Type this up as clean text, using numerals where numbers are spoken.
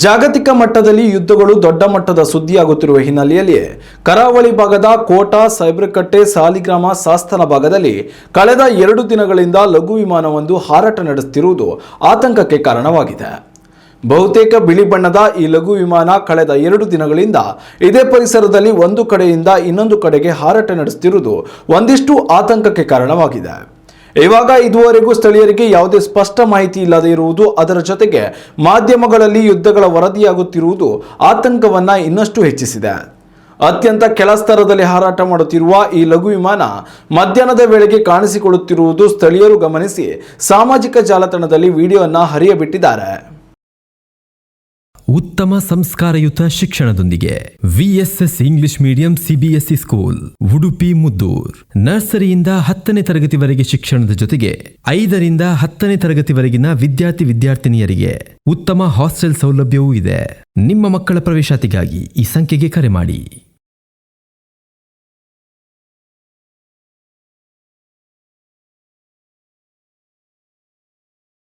ಜಾಗತಿಕ ಮಟ್ಟದಲ್ಲಿ ಯುದ್ಧಗಳು ದೊಡ್ಡ ಮಟ್ಟದ ಸುದ್ದಿಯಾಗುತ್ತಿರುವ ಹಿನ್ನೆಲೆಯಲ್ಲಿ ಕರಾವಳಿ ಭಾಗದ ಕೋಟಾ, ಸೈಬ್ರಕಟ್ಟೆ, ಸಾಲಿಗ್ರಾಮ, ಸಾಸ್ತನ ಭಾಗದಲ್ಲಿ ಕಳೆದ 2 ದಿನಗಳಿಂದ ಲಘು ವಿಮಾನವೊಂದು ಹಾರಾಟ ನಡೆಸುತ್ತಿರುವುದು ಆತಂಕಕ್ಕೆ ಕಾರಣವಾಗಿದೆ. ಬಹುತೇಕ ಬಿಳಿ ಬಣ್ಣದ ಈ ಲಘು ವಿಮಾನ ಕಳೆದ 2 ದಿನಗಳಿಂದ ಇದೇ ಪರಿಸರದಲ್ಲಿ ಒಂದು ಕಡೆಯಿಂದ ಇನ್ನೊಂದು ಕಡೆಗೆ ಹಾರಾಟ ನಡೆಸುತ್ತಿರುವುದು ಒಂದಿಷ್ಟು ಆತಂಕಕ್ಕೆ ಕಾರಣವಾಗಿದೆ. ಇವಾಗ ಇದುವರೆಗೂ ಸ್ಥಳೀಯರಿಗೆ ಯಾವುದೇ ಸ್ಪಷ್ಟ ಮಾಹಿತಿ ಇಲ್ಲದೆ ಇರುವುದು, ಅದರ ಜೊತೆಗೆ ಮಾಧ್ಯಮಗಳಲ್ಲಿ ಯುದ್ಧಗಳ ವರದಿಯಾಗುತ್ತಿರುವುದು ಆತಂಕವನ್ನ ಇನ್ನಷ್ಟು ಹೆಚ್ಚಿಸಿದೆ. ಅತ್ಯಂತ ಕೆಳ ಸ್ತರದಲ್ಲಿ ಹಾರಾಟ ಮಾಡುತ್ತಿರುವ ಈ ಲಘು ವಿಮಾನ ಮಧ್ಯಾಹ್ನದ ವೇಳೆಗೆ ಕಾಣಿಸಿಕೊಳ್ಳುತ್ತಿರುವುದು ಸ್ಥಳೀಯರು ಗಮನಿಸಿ ಸಾಮಾಜಿಕ ಜಾಲತಾಣದಲ್ಲಿ ವಿಡಿಯೋವನ್ನು ಹರಿಯಬಿಟ್ಟಿದ್ದಾರೆ. ಉತ್ತಮ ಸಂಸ್ಕಾರಯುತ ಶಿಕ್ಷಣದೊಂದಿಗೆ VSS English medium CBSE school Udupi Muddur. ನರ್ಸರಿಯಿಂದ 10ನೇ ತರಗತಿವರೆಗೆ ಶಿಕ್ಷಣದ ಜೊತೆಗೆ 5ರಿಂದ 10ನೇ ತರಗತಿವರೆಗಿನ ವಿದ್ಯಾರ್ಥಿನಿಯರಿಗೆ ಉತ್ತಮ ಹಾಸ್ಟೆಲ್ ಸೌಲಭ್ಯವೂ ಇದೆ. ನಿಮ್ಮ ಮಕ್ಕಳ ಪ್ರವೇಶಾತಿಗಾಗಿ ಈ ಸಂಖ್ಯೆಗೆ ಕರೆ ಮಾಡಿ.